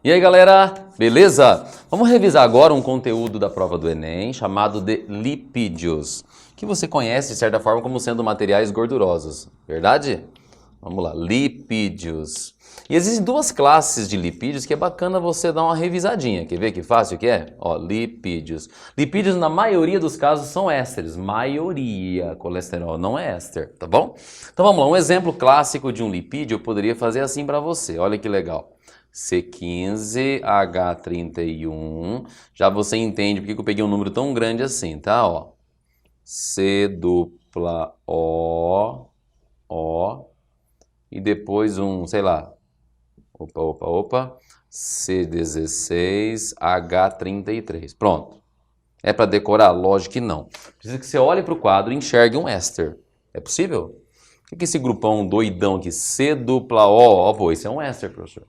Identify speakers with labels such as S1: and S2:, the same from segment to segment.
S1: E aí, galera, beleza? Vamos revisar agora um conteúdo da prova do Enem chamado de lipídios, que você conhece de certa forma como sendo materiais gordurosos, verdade? Vamos lá, lipídios. E existem duas classes de lipídios que é bacana você dar uma revisadinha. Quer ver que fácil que é? Ó, lipídios. Lipídios na maioria dos casos são ésteres, maioria. Colesterol não é éster, tá bom? Então vamos lá, um exemplo clássico de um lipídio eu poderia fazer assim para você, olha que legal. C15H31, já você entende porque que eu peguei um número tão grande assim, tá? Ó, C dupla O, e depois um, sei lá, C16H33, pronto. É para decorar? Lógico que não. Precisa que você olhe para o quadro e enxergue um éster. É possível? O que é esse grupão doidão aqui? C dupla O, ó, pô, isso é um éster, professor.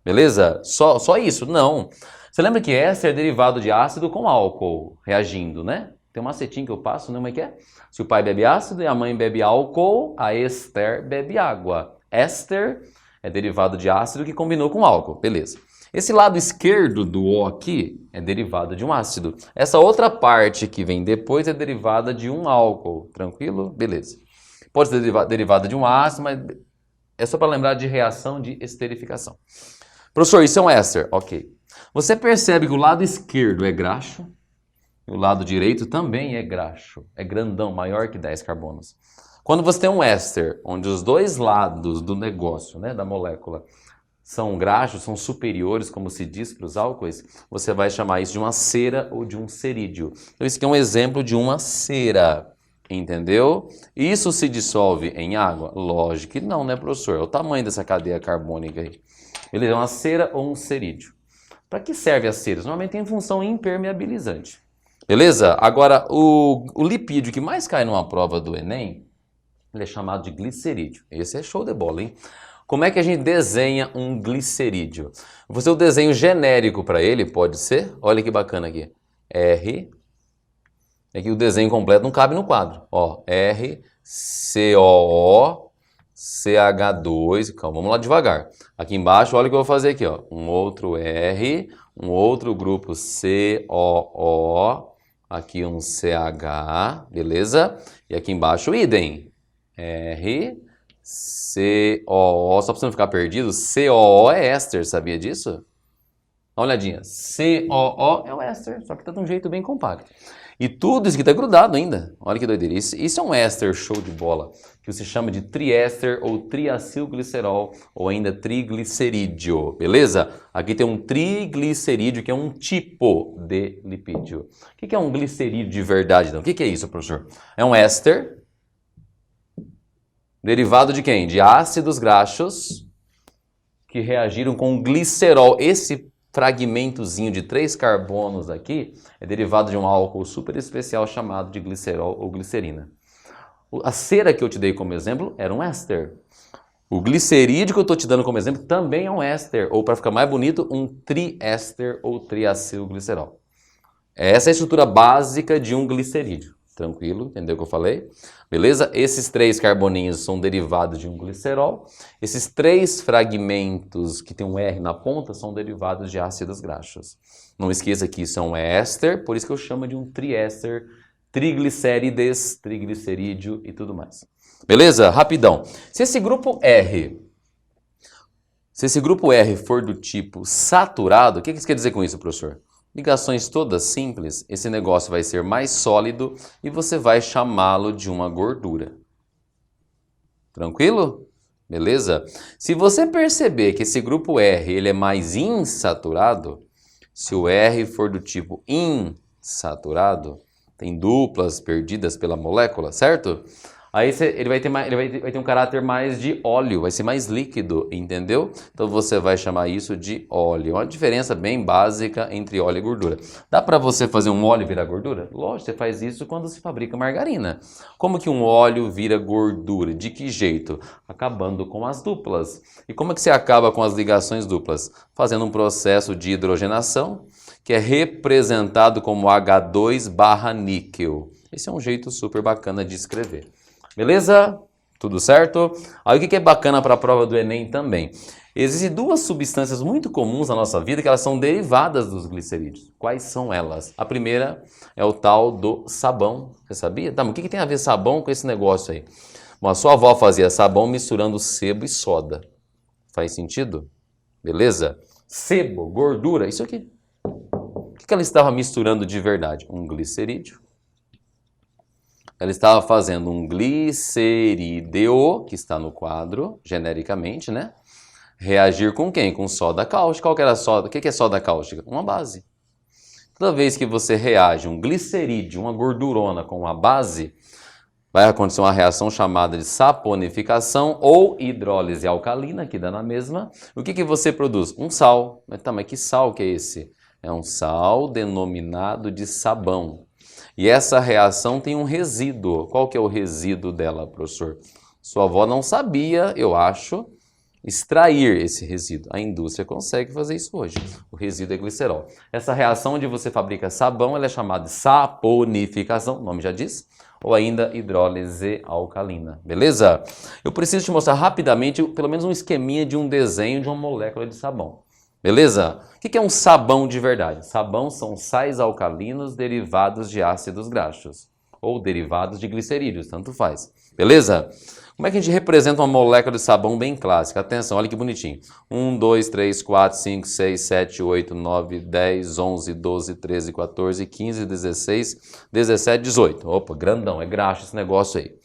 S1: Beleza? Só isso? Não. Você lembra que éster é derivado de ácido com álcool reagindo, né? Tem um macetinho que eu passo, né? Como é que é? Se o pai bebe ácido e a mãe bebe álcool, a Esther bebe água. Éster é derivado de ácido que combinou com álcool. Beleza. Esse lado esquerdo do O aqui é derivado de um ácido. Essa outra parte que vem depois é derivada de um álcool. Tranquilo? Beleza. Pode ser derivada de um ácido, mas é só para lembrar de reação de esterificação. Professor, isso é um éster. Ok. Você percebe que o lado esquerdo é graxo e o lado direito também é graxo. É grandão, maior que 10 carbonos. Quando você tem um éster, onde os dois lados do negócio, né, da molécula, são graxos, são superiores, como se diz para os álcoois, você vai chamar isso de uma cera ou de um cerídeo. Então, isso aqui é um exemplo de uma cera. Entendeu? Isso se dissolve em água? Lógico que não, né, professor? É o tamanho dessa cadeia carbônica aí. Beleza? É uma cera ou um cerídeo. Para que serve as ceras? Normalmente tem função impermeabilizante. Beleza? Agora, o lipídio que mais cai numa prova do Enem, ele é chamado de glicerídeo. Esse é show de bola, hein? Como é que a gente desenha um glicerídeo? Vou fazer o desenho genérico para ele, pode ser? Olha que bacana aqui. R... É que o desenho completo não cabe no quadro. Ó, R, COO, CH2. Calma, vamos lá devagar. Aqui embaixo, olha o que eu vou fazer aqui, ó. Um outro R, um outro grupo COO, aqui um CH, beleza? E aqui embaixo, idem. R, COO, só para você não ficar perdido, COO é éster, sabia disso? Dá uma olhadinha. COO é o éster, só que tá de um jeito bem compacto. E tudo isso aqui está grudado ainda. Olha que doideira. Isso é um éster show de bola, que se chama de triéster ou triacilglicerol, ou ainda triglicerídeo, beleza? Aqui tem um triglicerídeo, que é um tipo de lipídio. O que é um glicerídeo de verdade, então? O que é isso, professor? É um éster derivado de quem? De ácidos graxos que reagiram com glicerol. Esse fragmentozinho de 3 carbonos aqui é derivado de um álcool super especial chamado de glicerol ou glicerina. A cera que eu te dei como exemplo era um éster. O glicerídeo que eu estou te dando como exemplo também é um éster, ou para ficar mais bonito, um triéster ou triacilglicerol. Essa é a estrutura básica de um glicerídeo. Tranquilo? Entendeu o que eu falei? Beleza? Esses 3 carboninhos são derivados de um glicerol. Esses 3 fragmentos que tem um R na ponta são derivados de ácidos graxos. Não esqueça que isso é um éster, por isso que eu chamo de um triéster, triglicérides, triglicerídeo e tudo mais. Beleza? Rapidão. Se esse grupo R for do tipo saturado, o que isso quer dizer com isso, professor? Ligações todas simples, esse negócio vai ser mais sólido e você vai chamá-lo de uma gordura. Tranquilo? Beleza? Se você perceber que esse grupo R ele é mais insaturado, se o R for do tipo insaturado, tem duplas perdidas pela molécula, certo? Aí ele vai ter um caráter mais de óleo, vai ser mais líquido, entendeu? Então você vai chamar isso de óleo. Uma diferença bem básica entre óleo e gordura. Dá para você fazer um óleo virar gordura? Lógico, você faz isso quando se fabrica margarina. Como que um óleo vira gordura? De que jeito? Acabando com as duplas. E como é que você acaba com as ligações duplas? Fazendo um processo de hidrogenação, que é representado como H2/níquel. Esse é um jeito super bacana de escrever. Beleza? Tudo certo? Aí o que é bacana para a prova do Enem também? Existem duas substâncias muito comuns na nossa vida que elas são derivadas dos glicerídeos. Quais são elas? A primeira é o tal do sabão. Você sabia? Tá, mas o que tem a ver sabão com esse negócio aí? Bom, a sua avó fazia sabão misturando sebo e soda. Faz sentido? Beleza? Sebo, gordura, isso aqui. O que ela estava misturando de verdade? Um glicerídeo. Ela estava fazendo um glicerídeo, que está no quadro, genericamente, né? Reagir com quem? Com soda cáustica. Qual que era a soda? O que é soda cáustica? Uma base. Toda vez que você reage um glicerídeo, uma gordurona com uma base, vai acontecer uma reação chamada de saponificação ou hidrólise alcalina, que dá na mesma. O que você produz? Um sal. Mas que sal que é esse? É um sal denominado de sabão. E essa reação tem um resíduo. Qual que é o resíduo dela, professor? Sua avó não sabia, eu acho, extrair esse resíduo. A indústria consegue fazer isso hoje. O resíduo é glicerol. Essa reação onde você fabrica sabão, ela é chamada de saponificação, o nome já diz, ou ainda hidrólise alcalina. Beleza? Eu preciso te mostrar rapidamente, pelo menos um esqueminha de um desenho de uma molécula de sabão. Beleza? O que é um sabão de verdade? Sabão são sais alcalinos derivados de ácidos graxos, ou derivados de glicerídeos, tanto faz. Beleza? Como é que a gente representa uma molécula de sabão bem clássica? Atenção, olha que bonitinho. 1, 2, 3, 4, 5, 6, 7, 8, 9, 10, 11, 12, 13, 14, 15, 16, 17, 18. Opa, grandão, é graxo esse negócio aí.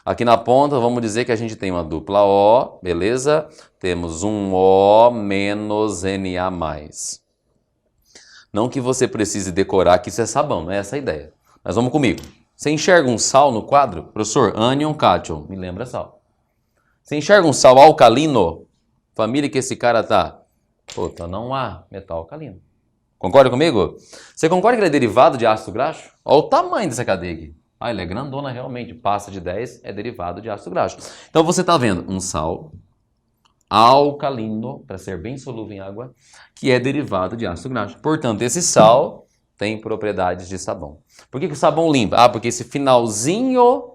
S1: Aqui na ponta, vamos dizer que a gente tem uma dupla O, beleza? Temos um O menos Na+. Não que você precise decorar que isso é sabão, não é essa a ideia. Mas vamos comigo. Você enxerga um sal no quadro? Professor, ânion, cátion. Me lembra sal. Você enxerga um sal alcalino? Família que esse cara tá? Puta, não há metal alcalino. Concorda comigo? Você concorda que ele é derivado de ácido graxo? Olha o tamanho dessa cadeia aqui. Ah, ele é grandona realmente. Passa de 10, é derivado de ácido graxo. Então você está vendo um sal alcalino, para ser bem solúvel em água, que é derivado de ácido graxo. Portanto, esse sal tem propriedades de sabão. Por que o sabão limpa? Ah, porque esse finalzinho,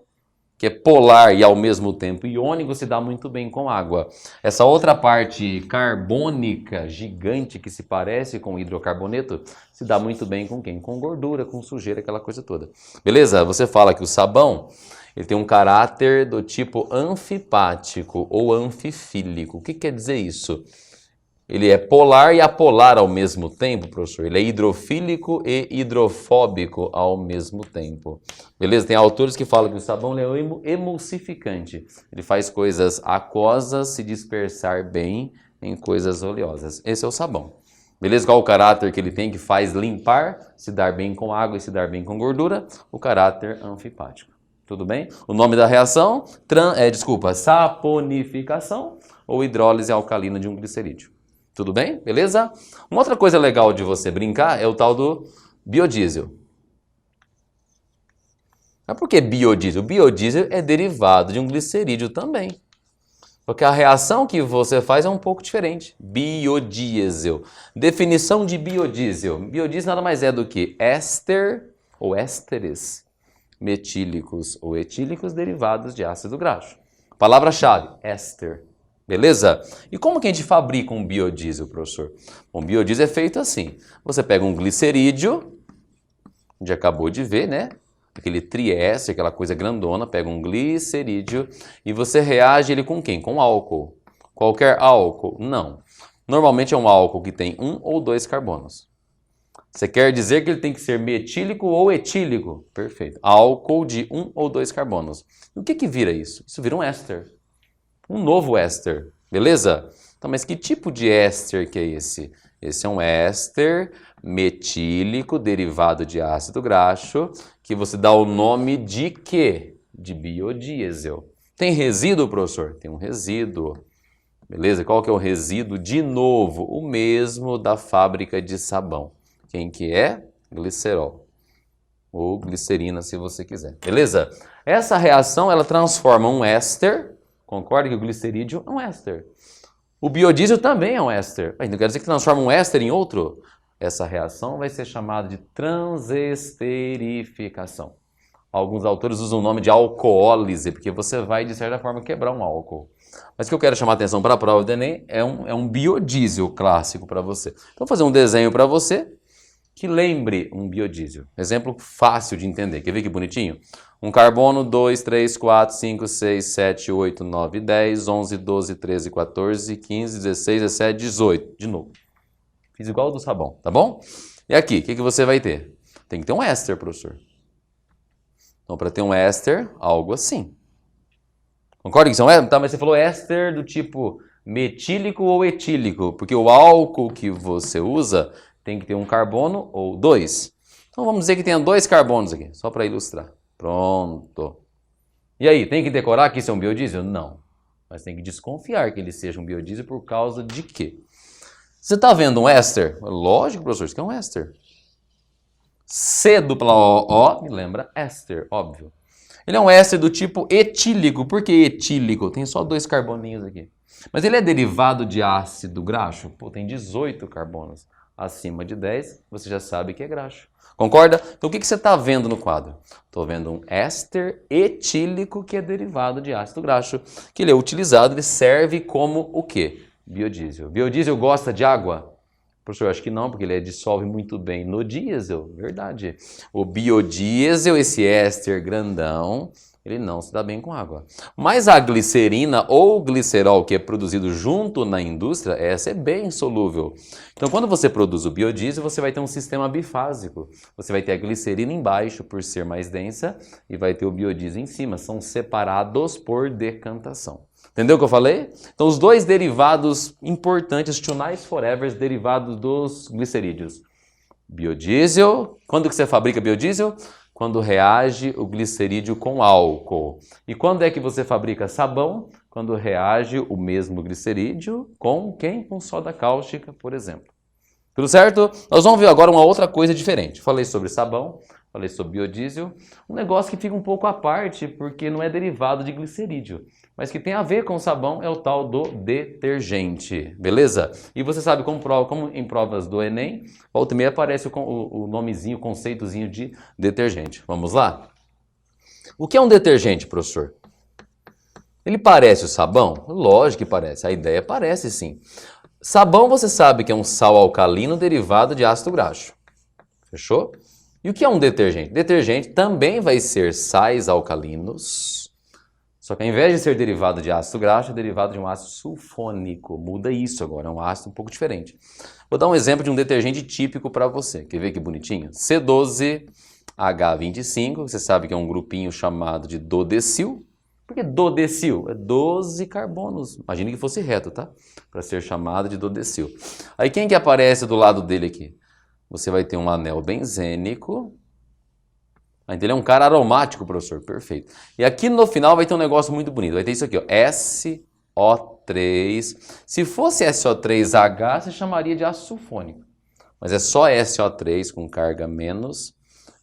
S1: que é polar e ao mesmo tempo iônico, se dá muito bem com água. Essa outra parte carbônica gigante que se parece com hidrocarboneto, se dá muito bem com quem? Com gordura, com sujeira, aquela coisa toda. Beleza? Você fala que o sabão, ele tem um caráter do tipo anfipático ou anfifílico. O que quer dizer isso? Ele é polar e apolar ao mesmo tempo, professor. Ele é hidrofílico e hidrofóbico ao mesmo tempo. Beleza? Tem autores que falam que o sabão é um emulsificante. Ele faz coisas aquosas se dispersar bem em coisas oleosas. Esse é o sabão. Beleza? Qual o caráter que ele tem que faz limpar, se dar bem com água e se dar bem com gordura? O caráter anfipático. Tudo bem? O nome da reação? Saponificação ou hidrólise alcalina de um glicerídeo. Tudo bem? Beleza? Uma outra coisa legal de você brincar é o tal do biodiesel. Mas por que biodiesel? O biodiesel é derivado de um glicerídeo também. Porque a reação que você faz é um pouco diferente. Biodiesel. Definição de biodiesel. Biodiesel nada mais é do que éster ou ésteres metílicos ou etílicos derivados de ácido graxo. Palavra-chave, éster. Beleza? E como que a gente fabrica um biodiesel, professor? Um biodiesel é feito assim. Você pega um glicerídeo, a gente acabou de ver, né? Aquele triéster, aquela coisa grandona, pega um glicerídeo e você reage ele com quem? Com álcool. Qualquer álcool? Não. Normalmente é um álcool que tem 1 ou 2 carbonos. Você quer dizer que ele tem que ser metílico ou etílico? Perfeito. Álcool de 1 ou 2 carbonos. E o que vira isso? Isso vira um éster. Um novo éster, beleza? Então, mas que tipo de éster que é esse? Esse é um éster metílico derivado de ácido graxo, que você dá o nome de quê? De biodiesel. Tem resíduo, professor? Tem um resíduo. Beleza? Qual que é o resíduo? De novo, o mesmo da fábrica de sabão. Quem que é? Glicerol. Ou glicerina, se você quiser. Beleza? Essa reação, ela transforma um éster. Concorda que o glicerídeo é um éster. O biodiesel também é um éster. Não quer dizer que transforma um éster em outro? Essa reação vai ser chamada de transesterificação. Alguns autores usam o nome de alcoólise, porque você vai, de certa forma, quebrar um álcool. Mas o que eu quero chamar a atenção para a prova do Enem é um biodiesel clássico para você. Então, vou fazer um desenho para você que lembre um biodiesel. Exemplo fácil de entender. Quer ver que bonitinho? Um carbono, 2, 3, 4, 5, 6, 7, 8, 9, 10, 11, 12, 13, 14, 15, 16, 17, 18. De novo. Fiz igual o do sabão, tá bom? E aqui, o que você vai ter? Tem que ter um éster, professor. Então, para ter um éster, algo assim. Concorda que são éster? Tá, mas você falou éster do tipo metílico ou etílico, porque o álcool que você usa tem que ter um carbono ou dois. Então, vamos dizer que tenha 2 carbonos aqui, só para ilustrar. Pronto. E aí, tem que decorar que isso é um biodiesel? Não. Mas tem que desconfiar que ele seja um biodiesel por causa de quê? Você está vendo um éster? Lógico, professor, isso aqui é um éster. C-O-O me lembra éster, óbvio. Ele é um éster do tipo etílico. Por que etílico? Tem só 2 carboninhos aqui. Mas ele é derivado de ácido graxo? Pô, tem 18 carbonos. Acima de 10, você já sabe que é graxo. Concorda? Então o que você está vendo no quadro? Estou vendo um éster etílico que é derivado de ácido graxo, que ele é utilizado, ele serve como o quê? Biodiesel. Biodiesel gosta de água? Professor, eu acho que não, porque ele dissolve muito bem no diesel, verdade. O biodiesel, esse éster grandão, ele não se dá bem com água. Mas a glicerina ou glicerol que é produzido junto na indústria, essa é bem solúvel. Então, quando você produz o biodiesel, você vai ter um sistema bifásico. Você vai ter a glicerina embaixo, por ser mais densa, e vai ter o biodiesel em cima. São separados por decantação. Entendeu o que eu falei? Então, os 2 derivados importantes, to nice forever, derivados dos glicerídeos. Biodiesel, quando que você fabrica biodiesel? Quando reage o glicerídeo com álcool. E quando é que você fabrica sabão? Quando reage o mesmo glicerídeo com quem? Com soda cáustica, por exemplo. Tudo certo? Nós vamos ver agora uma outra coisa diferente. Falei sobre sabão, falei sobre biodiesel. Um negócio que fica um pouco à parte, porque não é derivado de glicerídeo, mas que tem a ver com sabão, é o tal do detergente. Beleza? E você sabe como em provas do Enem, volta e meia aparece o nomezinho, o conceitozinho de detergente. Vamos lá? O que é um detergente, professor? Ele parece o sabão? Lógico que parece. A ideia parece sim. Sabão você sabe que é um sal alcalino derivado de ácido graxo. Fechou? E o que é um detergente? Detergente também vai ser sais alcalinos, só que ao invés de ser derivado de ácido graxo, é derivado de um ácido sulfônico. Muda isso agora, é um ácido um pouco diferente. Vou dar um exemplo de um detergente típico para você. Quer ver que bonitinho? C12H25, você sabe que é um grupinho chamado de dodecil. Por que dodecil? É 12 carbonos. Imagine que fosse reto, tá? Para ser chamado de dodecil. Aí quem que aparece do lado dele aqui? Você vai ter um anel benzênico. Então ele é um cara aromático, professor. Perfeito. E aqui no final vai ter um negócio muito bonito. Vai ter isso aqui, ó. SO3. Se fosse SO3H, você chamaria de ácido sulfônico. Mas é só SO3 com carga menos.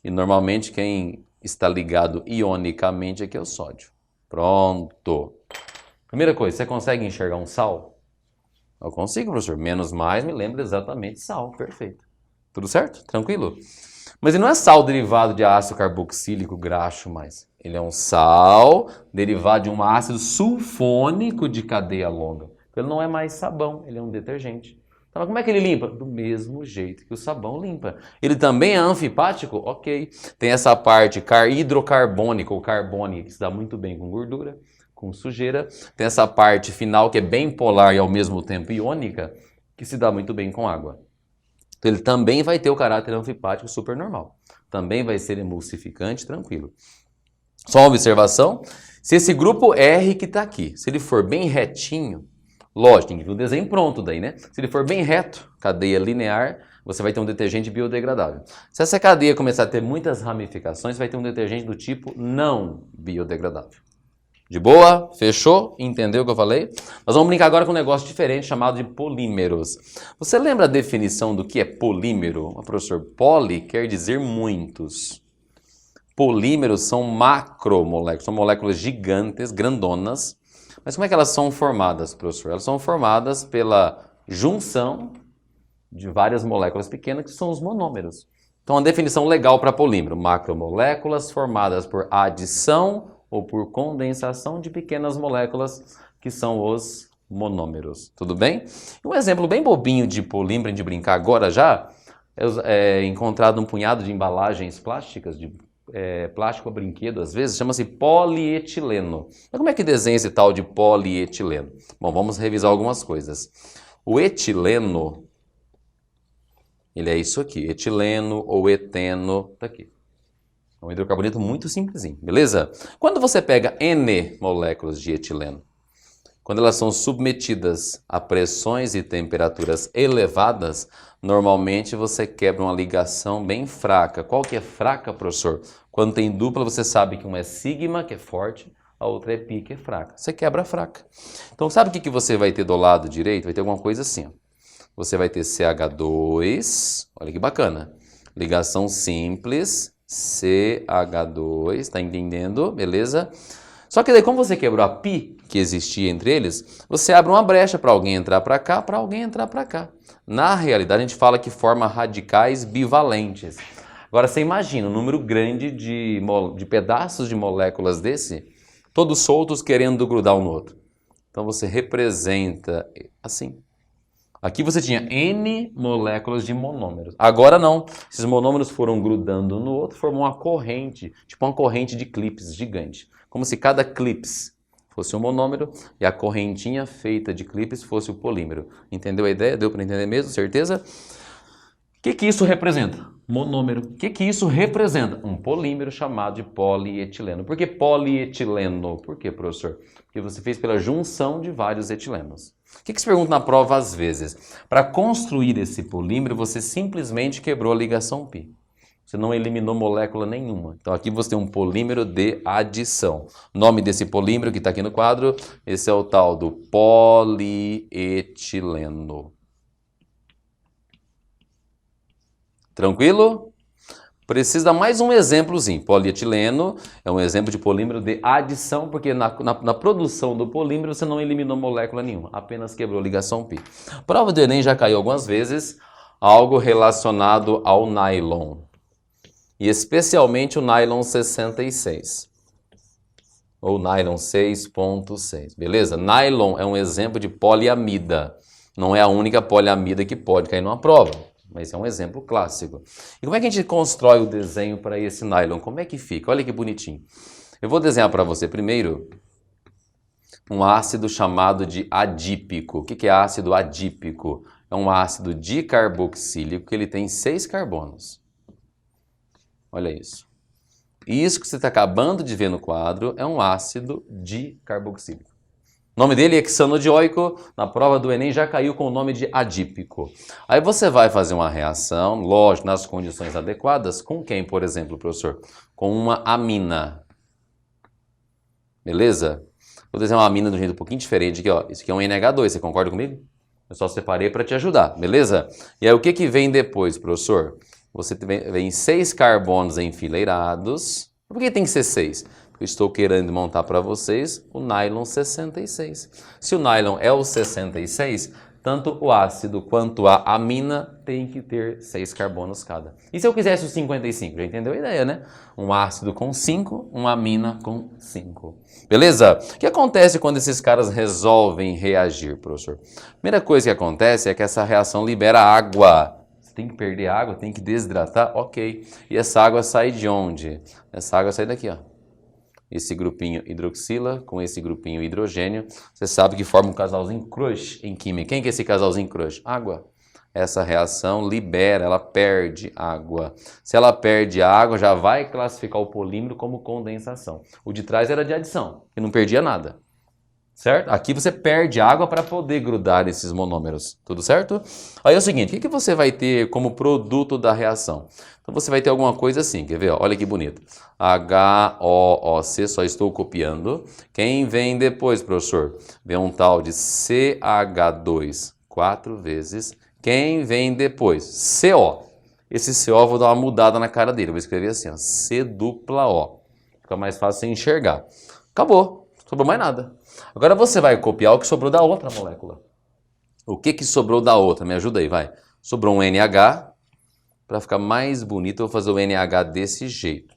S1: E normalmente quem está ligado ionicamente aqui é o sódio. Pronto. Primeira coisa, você consegue enxergar um sal? Eu consigo, professor. Menos mais me lembra exatamente sal. Perfeito. Tudo certo? Tranquilo? Mas ele não é sal derivado de ácido carboxílico graxo mais. Ele é um sal derivado de um ácido sulfônico de cadeia longa. Então ele não é mais sabão, ele é um detergente. Então como é que ele limpa? Do mesmo jeito que o sabão limpa. Ele também é anfipático? Ok. Tem essa parte hidrocarbônica ou carbônica que se dá muito bem com gordura, com sujeira. Tem essa parte final que é bem polar e ao mesmo tempo iônica, que se dá muito bem com água. Então ele também vai ter o caráter anfipático super normal. Também vai ser emulsificante, tranquilo. Só uma observação, se esse grupo R que está aqui, se ele for bem retinho, lógico, tem que ver o desenho pronto daí, né? Se ele for bem reto, cadeia linear, você vai ter um detergente biodegradável. Se essa cadeia começar a ter muitas ramificações, vai ter um detergente do tipo não biodegradável. De boa? Fechou? Entendeu o que eu falei? Nós vamos brincar agora com um negócio diferente chamado de polímeros. Você lembra a definição do que é polímero? Professor, poli quer dizer muitos. Polímeros são macromoléculas, são moléculas gigantes, grandonas. Mas como é que elas são formadas, professor? Elas são formadas pela junção de várias moléculas pequenas, que são os monômeros. Então, a definição legal para polímero: macromoléculas formadas por adição ou por condensação de pequenas moléculas, que são os monômeros. Tudo bem? Um exemplo bem bobinho de polímero, de brincar agora já, é encontrado um punhado de embalagens plásticas, de plástico a brinquedo, às vezes, chama-se polietileno. Mas como é que desenha esse tal de polietileno? Bom, vamos revisar algumas coisas. O etileno, ele é isso aqui, etileno ou eteno, tá aqui. É um hidrocarboneto muito simplesinho, beleza? Quando você pega N moléculas de etileno, quando elas são submetidas a pressões e temperaturas elevadas, normalmente você quebra uma ligação bem fraca. Qual que é fraca, professor? Quando tem dupla, você sabe que uma é sigma, que é forte, a outra é pi, que é fraca. Você quebra a fraca. Então, sabe o que você vai ter do lado direito? Vai ter alguma coisa assim, ó. Você vai ter CH2, olha que bacana. Ligação simples, CH2, tá entendendo? Beleza? Só que daí, como você quebrou a pi que existia entre eles, você abre uma brecha para alguém entrar para cá, para alguém entrar para cá. Na realidade, a gente fala que forma radicais bivalentes. Agora, você imagina um número grande de pedaços de moléculas desse, todos soltos querendo grudar um no outro. Então, você representa assim. Aqui você tinha N moléculas de monômeros. Agora não. Esses monômeros foram grudando no outro, formam uma corrente, tipo uma corrente de clipes gigante. Como se cada clips fosse um monômero e a correntinha feita de clipes fosse o polímero. Entendeu a ideia? Deu para entender mesmo? Certeza? O que isso representa? Monômero. O que isso representa? Um polímero chamado de polietileno. Por que polietileno? Por que, professor? Porque você fez pela junção de vários etilenos. O que se pergunta na prova às vezes? Para construir esse polímero, você simplesmente quebrou a ligação π. Você não eliminou molécula nenhuma. Então aqui você tem um polímero de adição. O nome desse polímero que está aqui no quadro, esse é o tal do polietileno. Tranquilo? Precisa dar mais um exemplozinho. Polietileno é um exemplo de polímero de adição, porque na produção do polímero você não eliminou molécula nenhuma, apenas quebrou ligação π. Prova do Enem já caiu algumas vezes, algo relacionado ao nylon. E especialmente o nylon 66. Ou nylon 6.6, beleza? Nylon é um exemplo de poliamida. Não é a única poliamida que pode cair numa prova, mas é um exemplo clássico. E como é que a gente constrói o desenho para esse nylon? Como é que fica? Olha que bonitinho. Eu vou desenhar para você primeiro um ácido chamado de adípico. O que é ácido adípico? É um ácido dicarboxílico que ele tem 6 carbonos. Olha isso. E isso que você está acabando de ver no quadro é um ácido dicarboxílico. O nome dele é hexanodioico, na prova do Enem já caiu com o nome de adípico. Aí você vai fazer uma reação, lógico, nas condições adequadas, com quem, por exemplo, professor? Com uma amina. Beleza? Vou desenhar uma amina de um jeito um pouquinho diferente aqui, ó. Isso aqui é um NH2, você concorda comigo? Eu só separei para te ajudar, beleza? E aí o que vem depois, professor? Você vem 6 carbonos enfileirados. Por que tem que ser 6? Porque eu estou querendo montar para vocês o nylon 66. Se o nylon é o 66, tanto o ácido quanto a amina tem que ter 6 carbonos cada. E se eu quisesse o 55? Já entendeu a ideia, né? Um ácido com 5, uma amina com 5. Beleza? O que acontece quando esses caras resolvem reagir, professor? Primeira coisa que acontece é que essa reação libera água. Tem que perder água, tem que desidratar, ok. E essa água sai de onde? Essa água sai daqui, ó. Esse grupinho hidroxila com esse grupinho hidrogênio. Você sabe que forma um casalzinho crush em química. Quem que é esse casalzinho crush? Água. Essa reação libera, ela perde água. Se ela perde água, já vai classificar o polímero como condensação. O de trás era de adição, que não perdia nada. Certo? Aqui você perde água para poder grudar esses monômeros, tudo certo? Aí é o seguinte, o que você vai ter como produto da reação? Então você vai ter alguma coisa assim, quer ver? Olha que bonito. HOOC, só estou copiando. Quem vem depois, professor? Vem um tal de CH2, 4 vezes. Quem vem depois? CO. Esse CO eu vou dar uma mudada na cara dele, vou escrever assim, ó, C dupla O. Fica mais fácil você enxergar. Acabou, não sobrou mais nada. Agora você vai copiar o que sobrou da outra molécula. O que sobrou da outra? Me ajuda aí, vai. Sobrou um NH. Para ficar mais bonito, eu vou fazer o NH desse jeito.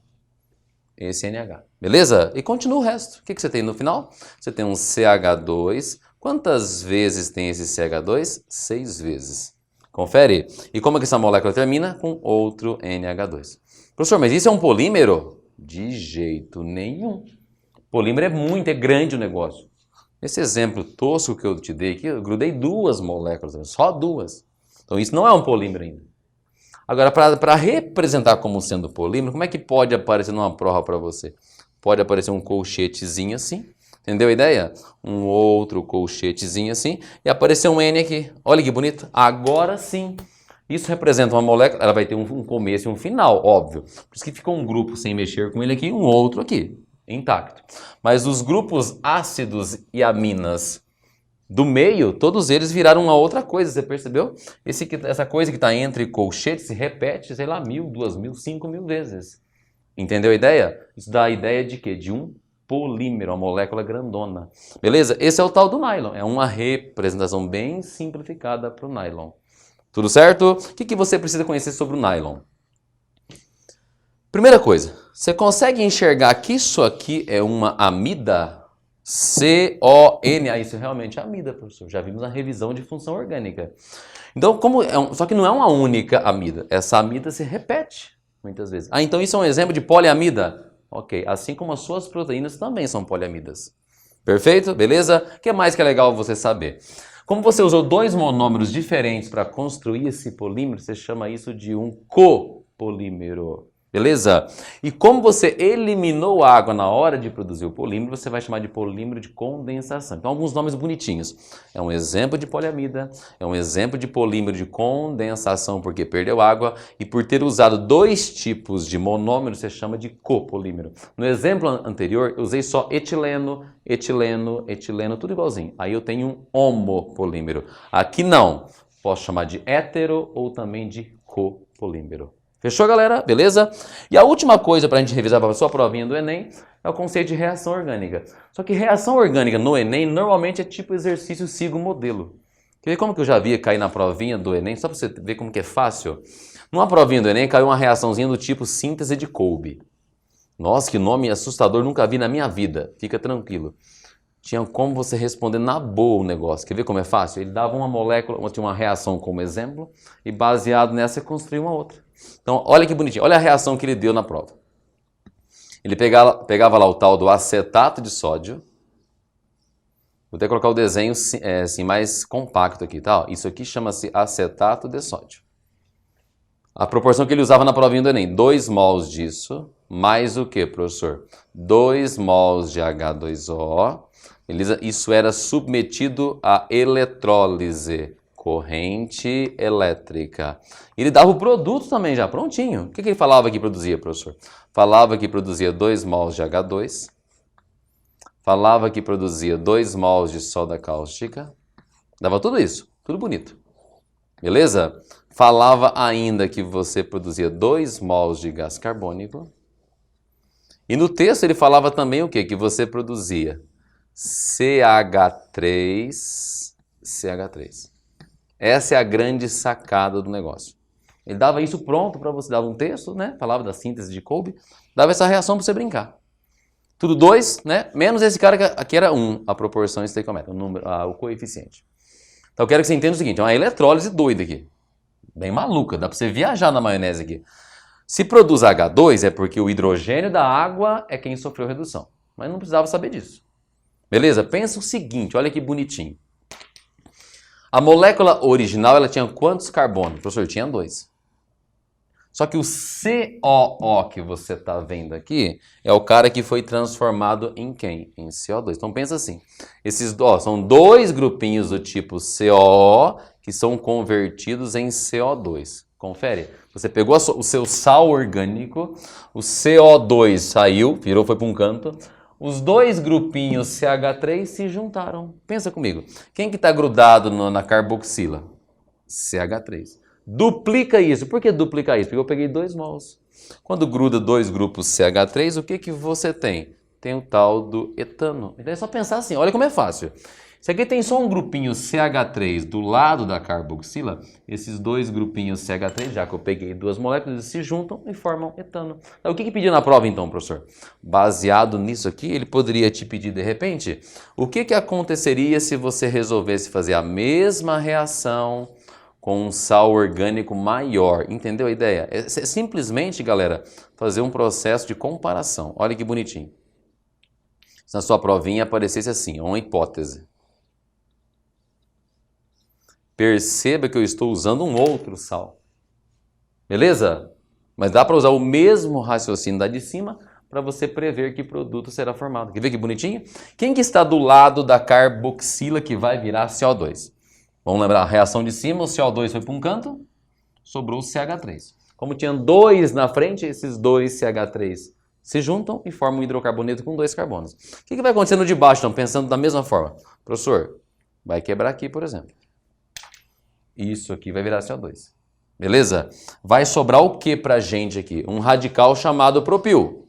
S1: Esse NH. Beleza? E continua o resto. O que você tem no final? Você tem um CH2. Quantas vezes tem esse CH2? 6 vezes. Confere. E como é que essa molécula termina? Com outro NH2. Professor, mas isso é um polímero? De jeito nenhum. Polímero é grande o negócio. Esse exemplo tosco que eu te dei aqui, eu grudei 2 moléculas, só 2. Então isso não é um polímero ainda. Agora, para representar como sendo polímero, como é que pode aparecer numa prova para você? Pode aparecer um colchetezinho assim, entendeu a ideia? Um outro colchetezinho assim, e aparecer um N aqui. Olha que bonito. Agora sim. Isso representa uma molécula, ela vai ter um começo e um final, óbvio. Por isso que ficou um grupo sem mexer com ele aqui e um outro aqui, intacto. Mas os grupos ácidos e aminas do meio, todos eles viraram uma outra coisa, você percebeu? Essa coisa que está entre colchetes se repete, sei lá, 1.000, 2.000, 5.000 vezes. Entendeu a ideia? Isso dá a ideia de quê? De um polímero, uma molécula grandona. Beleza? Esse é o tal do nylon. É uma representação bem simplificada para o nylon. Tudo certo? O que você precisa conhecer sobre o nylon? Primeira coisa, você consegue enxergar que isso aqui é uma amida? C-O-N. Ah, isso realmente é amida, professor. Já vimos na revisão de função orgânica. Então, só que não é uma única amida. Essa amida se repete muitas vezes. Ah, então isso é um exemplo de poliamida? Ok. Assim como as suas proteínas também são poliamidas. Perfeito? Beleza? O que mais que é legal você saber? Como você usou 2 monômeros diferentes para construir esse polímero, você chama isso de um copolímero. Beleza? E como você eliminou a água na hora de produzir o polímero, você vai chamar de polímero de condensação. Então, alguns nomes bonitinhos. É um exemplo de poliamida, é um exemplo de polímero de condensação porque perdeu água, e por ter usado 2 tipos de monômero, você chama de copolímero. No exemplo anterior, eu usei só etileno, etileno, etileno, tudo igualzinho. Aí eu tenho um homopolímero. Aqui não. Posso chamar de hétero ou também de copolímero. Fechou, galera? Beleza? E a última coisa para a gente revisar para a sua provinha do Enem é o conceito de reação orgânica. Só que reação orgânica no Enem normalmente é tipo exercício siga o modelo. Quer ver como que eu já vi cair na provinha do Enem? Só para você ver como que é fácil. Numa provinha do Enem caiu uma reaçãozinha do tipo síntese de Kolbe. Nossa, que nome assustador, nunca vi na minha vida. Fica tranquilo. Tinha como você responder na boa o negócio. Quer ver como é fácil? Ele dava uma molécula, tinha uma reação como exemplo, e baseado nessa você construía uma outra. Então, olha que bonitinho. Olha a reação que ele deu na prova. Ele pegava lá o tal do acetato de sódio. Vou até colocar o desenho assim, mais compacto aqui, tá? Isso aqui chama-se acetato de sódio. A proporção que ele usava na provinha do Enem, 2 mols disso, mais o que, professor? 2 mols de H2O. Beleza? Isso era submetido à eletrólise, corrente elétrica. Ele dava o produto também já prontinho. O que ele falava que produzia, professor? Falava que produzia 2 mols de H2. Falava que produzia 2 mols de soda cáustica. Dava tudo isso, tudo bonito. Beleza? Falava ainda que você produzia 2 mols de gás carbônico. E no texto ele falava também o quê? Que você produzia CH3. Essa é a grande sacada do negócio. Ele dava isso pronto para você, dava um texto, né? Falava da síntese de Kolbe, dava essa reação para você brincar. Tudo 2, né? Menos esse cara que aqui era 1, a proporção estequiométrica, o coeficiente. Então eu quero que você entenda o seguinte, é uma eletrólise doida aqui. Bem maluca, dá para você viajar na maionese aqui. Se produz H2 é porque o hidrogênio da água é quem sofreu redução. Mas não precisava saber disso. Beleza? Pensa o seguinte, olha que bonitinho. A molécula original ela tinha quantos carbonos? Professor, tinha 2. Só que o COO que você está vendo aqui é o cara que foi transformado em quem? Em CO2. Então pensa assim, são 2 grupinhos do tipo COO que são convertidos em CO2. Confere. Você pegou o seu sal orgânico, o CO2 saiu, foi para um canto, os 2 grupinhos CH3 se juntaram. Pensa comigo. Quem que está grudado na carboxila? CH3. Duplica isso. Por que duplicar isso? Porque eu peguei 2 mols. Quando gruda 2 grupos CH3, o que você tem? Tem o tal do etano. Então é só pensar assim, olha como é fácil. Se aqui tem só um grupinho CH3 do lado da carboxila, esses dois grupinhos CH3, já que eu peguei duas moléculas, eles se juntam e formam etano. Então, o que pediu na prova então, professor? Baseado nisso aqui, ele poderia te pedir de repente, o que aconteceria se você resolvesse fazer a mesma reação com um sal orgânico maior? Entendeu a ideia? É simplesmente, galera, fazer um processo de comparação. Olha que bonitinho. Se na sua provinha aparecesse assim, uma hipótese. Perceba que eu estou usando um outro sal. Beleza? Mas dá para usar o mesmo raciocínio da de cima para você prever que produto será formado. Quer ver que bonitinho? Quem que está do lado da carboxila que vai virar CO2? Vamos lembrar, a reação de cima, o CO2 foi para um canto, sobrou o CH3. Como tinha dois na frente, esses dois CH3 se juntam e formam um hidrocarboneto com dois carbonos. O que vai acontecer no de baixo, então, pensando da mesma forma? Professor, vai quebrar aqui, por exemplo. Isso aqui vai virar CO2. Beleza? Vai sobrar o que pra gente aqui? Um radical chamado propil.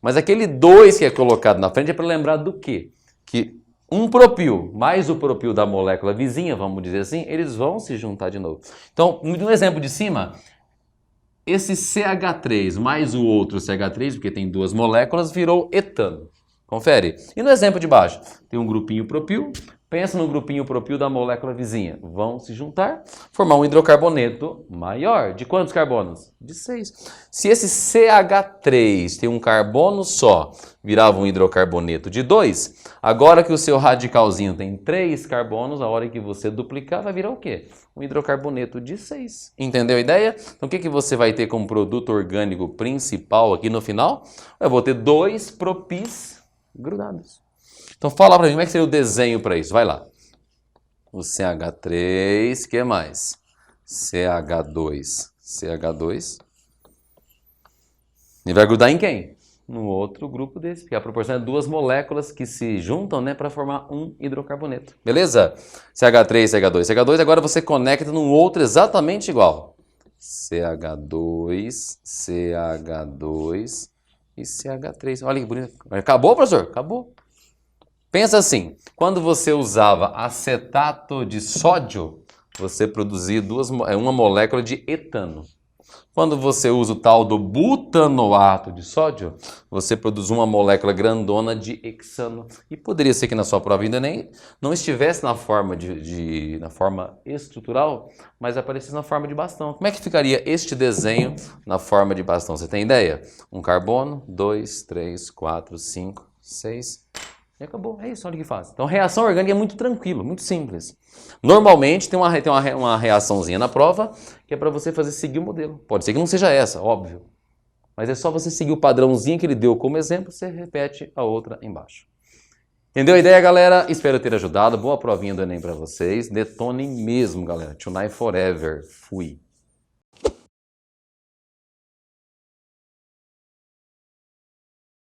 S1: Mas aquele 2 que é colocado na frente é para lembrar do quê? Que um propil mais o propil da molécula vizinha, vamos dizer assim, eles vão se juntar de novo. Então, no exemplo de cima, esse CH3 mais o outro CH3, porque tem duas moléculas, virou etano. Confere. E no exemplo de baixo, tem um grupinho propil. Pensa no grupinho propil da molécula vizinha. Vão se juntar, formar um hidrocarboneto maior. De quantos carbonos? De 6. Se esse CH3 tem um carbono só, virava um hidrocarboneto de 2, agora que o seu radicalzinho tem 3 carbonos, a hora que você duplicar, vai virar o quê? Um hidrocarboneto de 6. Entendeu a ideia? Então, o que você vai ter como produto orgânico principal aqui no final? Eu vou ter 2 propis grudados. Então fala para mim, como é que seria o desenho para isso? Vai lá. O CH3, que mais? CH2. CH2. E vai grudar em quem? No outro grupo desse, porque a proporção é duas moléculas que se juntam, né, para formar um hidrocarboneto. Beleza? CH3, CH2, CH2. Agora você conecta num outro exatamente igual. CH2, CH2 e CH3. Olha que bonito. Acabou, professor? Acabou. Pensa assim, quando você usava acetato de sódio, você produzia uma molécula de etano. Quando você usa o tal do butanoato de sódio, você produz uma molécula grandona de hexano. E poderia ser que na sua prova ainda nem não estivesse na forma na forma estrutural, mas aparecesse na forma de bastão. Como é que ficaria este desenho na forma de bastão? Você tem ideia? Um carbono, 2, 3, 4, 5, 6... E acabou, é isso, olha o que faz. Então, reação orgânica é muito tranquilo, muito simples. Normalmente tem uma reaçãozinha na prova que é para você seguir o modelo. Pode ser que não seja essa, óbvio. Mas é só você seguir o padrãozinho que ele deu como exemplo, você repete a outra embaixo. Entendeu a ideia, galera? Espero ter ajudado. Boa provinha do Enem para vocês. Detonem mesmo, galera. Tonight Forever. Fui.